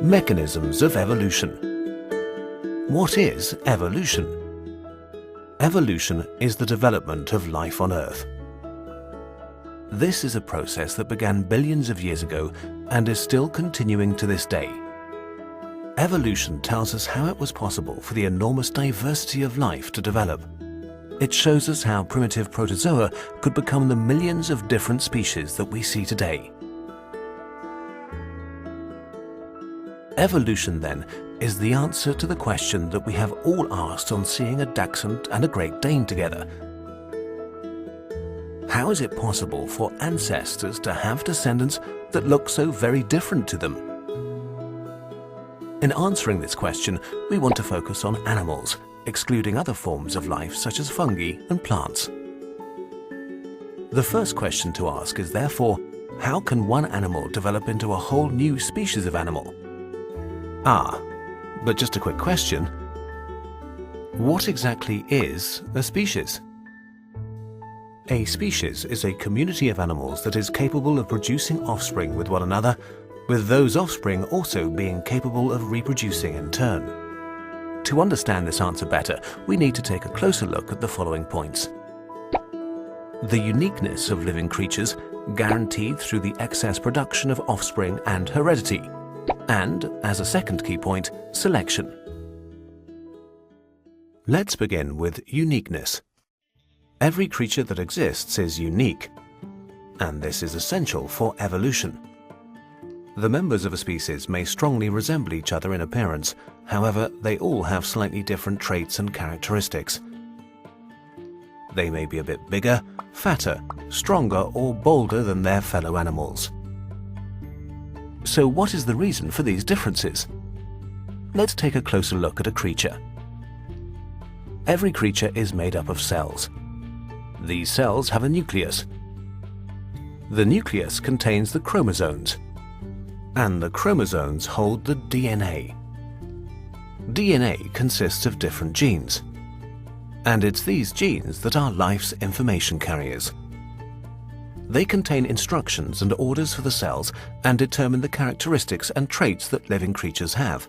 Mechanisms of evolution. What is evolution? Evolution is the development of life on Earth. This is a process that began billions of years ago and is still continuing to this day. Evolution tells us how it was possible for the enormous diversity of life to develop. It shows us how primitive protozoa could become the millions of different species that we see today. Evolution, then, is the answer to the question that we have all asked on seeing a dachshund and a Great Dane together. How is it possible for ancestors to have descendants that look so very different to them? In answering this question, we want to focus on animals, excluding other forms of life such as fungi and plants. The first question to ask is therefore, how can one animal develop into a whole new species of animal? But just a quick question. What exactly is a species? A species is a community of animals that is capable of producing offspring with one another, with those offspring also being capable of reproducing in turn. To understand this answer better, we need to take a closer look at the following points. The uniqueness of living creatures, guaranteed through the excess production of offspring and heredity. And, as a second key point, selection. Let's begin with uniqueness. Every creature that exists is unique, and this is essential for evolution. The members of a species may strongly resemble each other in appearance, however, they all have slightly different traits and characteristics. They may be a bit bigger, fatter, stronger, or bolder than their fellow animals. So what is the reason for these differences? Let's take a closer look at a creature. Every creature is made up of cells. These cells have a nucleus. The nucleus contains the chromosomes, and the chromosomes hold the DNA. DNA consists of different genes, and it's these genes that are life's information carriers. They contain instructions and orders for the cells and determine the characteristics and traits that living creatures have.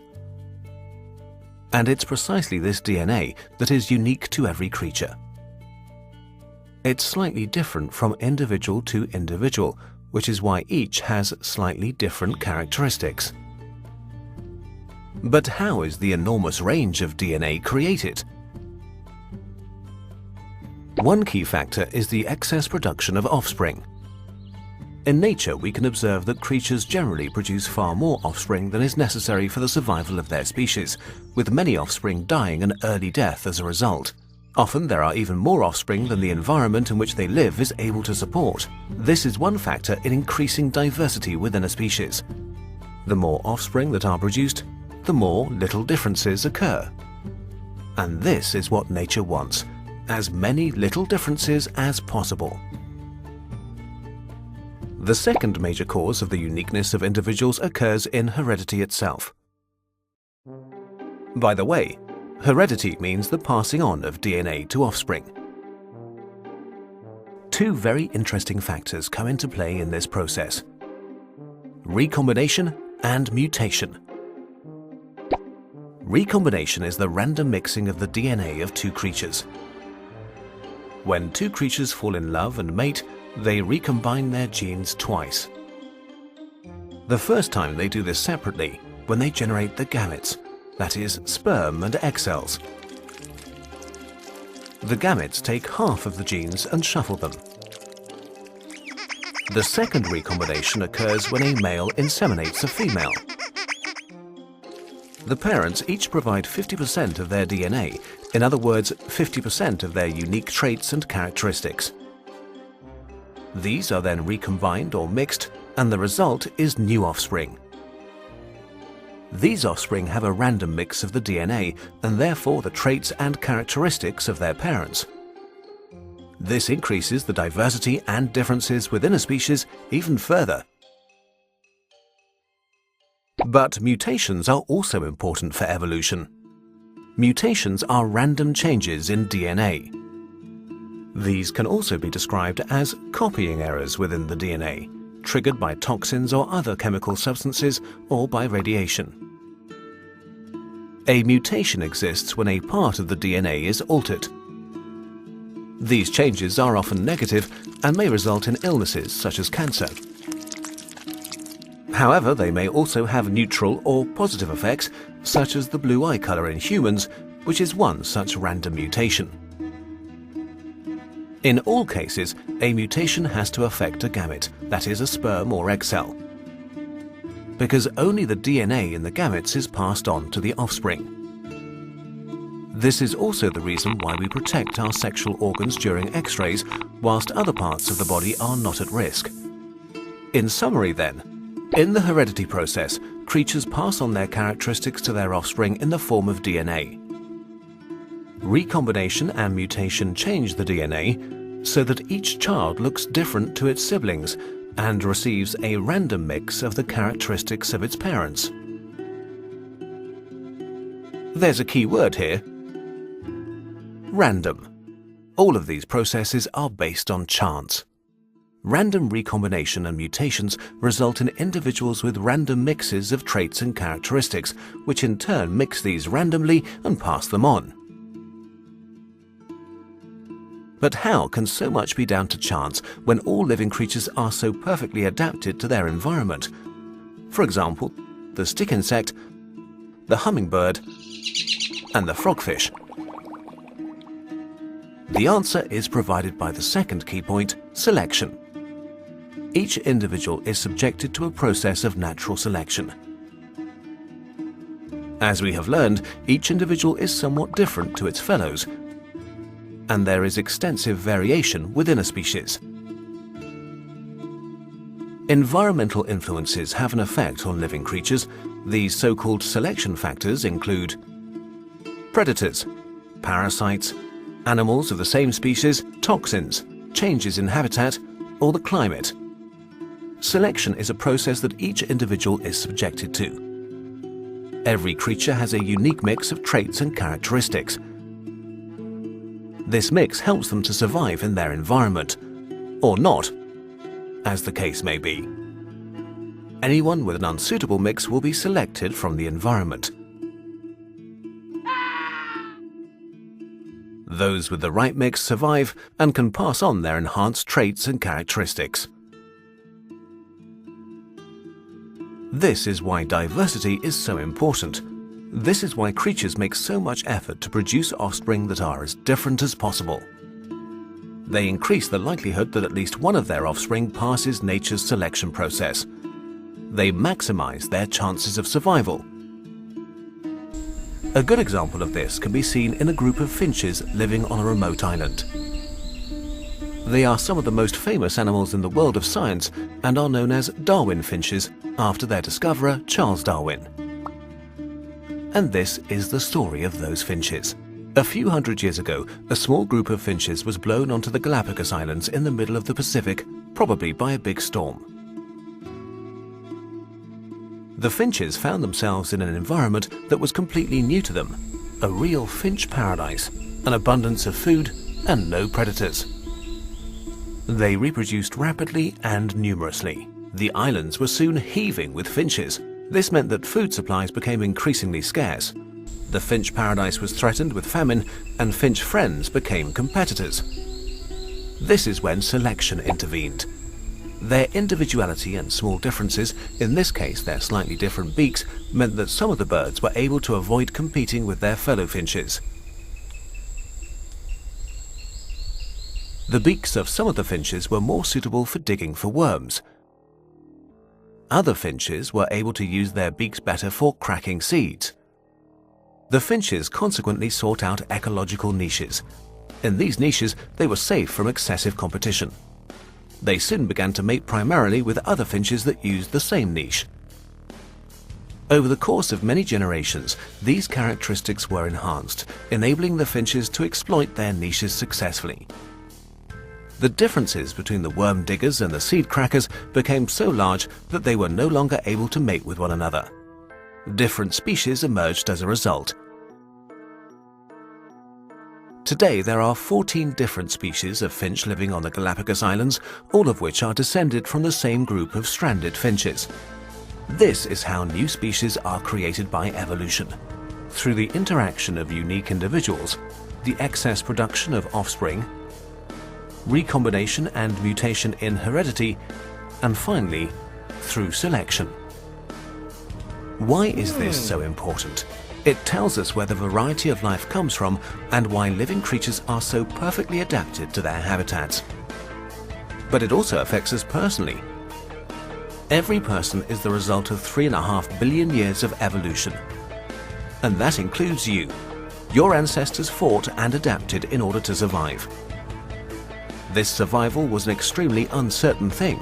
And it's precisely this DNA that is unique to every creature. It's slightly different from individual to individual, which is why each has slightly different characteristics. But how is the enormous range of DNA created? One key factor is the excess production of offspring. In nature, we can observe that creatures generally produce far more offspring than is necessary for the survival of their species, with many offspring dying an early death as a result. Often there are even more offspring than the environment in which they live is able to support. This is one factor in increasing diversity within a species. The more offspring that are produced, the more little differences occur. And this is what nature wants, as many little differences as possible. The second major cause of the uniqueness of individuals occurs in heredity itself. By the way, heredity means the passing on of DNA to offspring. Two very interesting factors come into play in this process: recombination and mutation. Recombination is the random mixing of the DNA of two creatures. When two creatures fall in love and mate, they recombine their genes twice. The first time they do this separately, when they generate the gametes, that is, sperm and egg cells. The gametes take half of the genes and shuffle them. The second recombination occurs when a male inseminates a female. The parents each provide 50% of their DNA, in other words, 50% of their unique traits and characteristics. These are then recombined or mixed, and the result is new offspring. These offspring have a random mix of the DNA and therefore the traits and characteristics of their parents. This increases the diversity and differences within a species even further. But mutations are also important for evolution. Mutations are random changes in DNA. These can also be described as copying errors within the DNA, triggered by toxins or other chemical substances or by radiation. A mutation exists when a part of the DNA is altered. These changes are often negative and may result in illnesses such as cancer. However, they may also have neutral or positive effects, such as the blue eye color in humans, which is one such random mutation. In all cases, a mutation has to affect a gamete, that is, a sperm or egg cell, because only the DNA in the gametes is passed on to the offspring. This is also the reason why we protect our sexual organs during X-rays, whilst other parts of the body are not at risk. In summary then, in the heredity process, creatures pass on their characteristics to their offspring in the form of DNA. Recombination and mutation change the DNA so that each child looks different to its siblings and receives a random mix of the characteristics of its parents. There's a key word here: random. All of these processes are based on chance. Random recombination and mutations result in individuals with random mixes of traits and characteristics, which in turn mix these randomly and pass them on. But how can so much be down to chance when all living creatures are so perfectly adapted to their environment? For example, the stick insect, the hummingbird, and the frogfish. The answer is provided by the second key point, selection. Each individual is subjected to a process of natural selection. As we have learned, each individual is somewhat different to its fellows, and there is extensive variation within a species. Environmental influences have an effect on living creatures. These so-called selection factors include predators, parasites, animals of the same species, toxins, changes in habitat, or the climate. Selection is a process that each individual is subjected to. Every creature has a unique mix of traits and characteristics. This mix helps them to survive in their environment, or not, as the case may be. Anyone with an unsuitable mix will be selected from the environment. Those with the right mix survive and can pass on their enhanced traits and characteristics. This is why diversity is so important. This is why creatures make so much effort to produce offspring that are as different as possible. They increase the likelihood that at least one of their offspring passes nature's selection process. They maximize their chances of survival. A good example of this can be seen in a group of finches living on a remote island. They are some of the most famous animals in the world of science and are known as Darwin finches, after their discoverer, Charles Darwin. And this is the story of those finches. A few hundred years ago, a small group of finches was blown onto the Galapagos Islands in the middle of the Pacific, probably by a big storm. The finches found themselves in an environment that was completely new to them, a real finch paradise, an abundance of food, and no predators. They reproduced rapidly and numerously. The islands were soon heaving with finches. This meant that food supplies became increasingly scarce. The finch paradise was threatened with famine, and finch friends became competitors. This is when selection intervened. Their individuality and small differences, in this case their slightly different beaks, meant that some of the birds were able to avoid competing with their fellow finches. The beaks of some of the finches were more suitable for digging for worms. Other finches were able to use their beaks better for cracking seeds. The finches consequently sought out ecological niches. In these niches, they were safe from excessive competition. They soon began to mate primarily with other finches that used the same niche. Over the course of many generations, these characteristics were enhanced, enabling the finches to exploit their niches successfully. The differences between the worm diggers and the seed crackers became so large that they were no longer able to mate with one another. Different species emerged as a result. Today there are 14 different species of finch living on the Galapagos Islands, all of which are descended from the same group of stranded finches. This is how new species are created by evolution, through the interaction of unique individuals, the excess production of offspring, recombination and mutation in heredity, and finally, through selection. Why is this so important? It tells us where the variety of life comes from and why living creatures are so perfectly adapted to their habitats. But it also affects us personally. Every person is the result of 3.5 billion years of evolution. And that includes you. Your ancestors fought and adapted in order to survive. This survival was an extremely uncertain thing.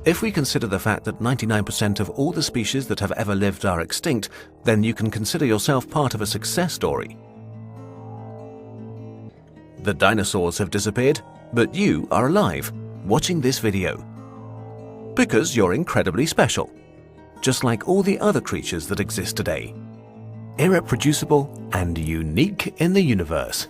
If we consider the fact that 99% of all the species that have ever lived are extinct, then you can consider yourself part of a success story. The dinosaurs have disappeared, but you are alive, watching this video. Because you're incredibly special, just like all the other creatures that exist today. Irreproducible and unique in the universe.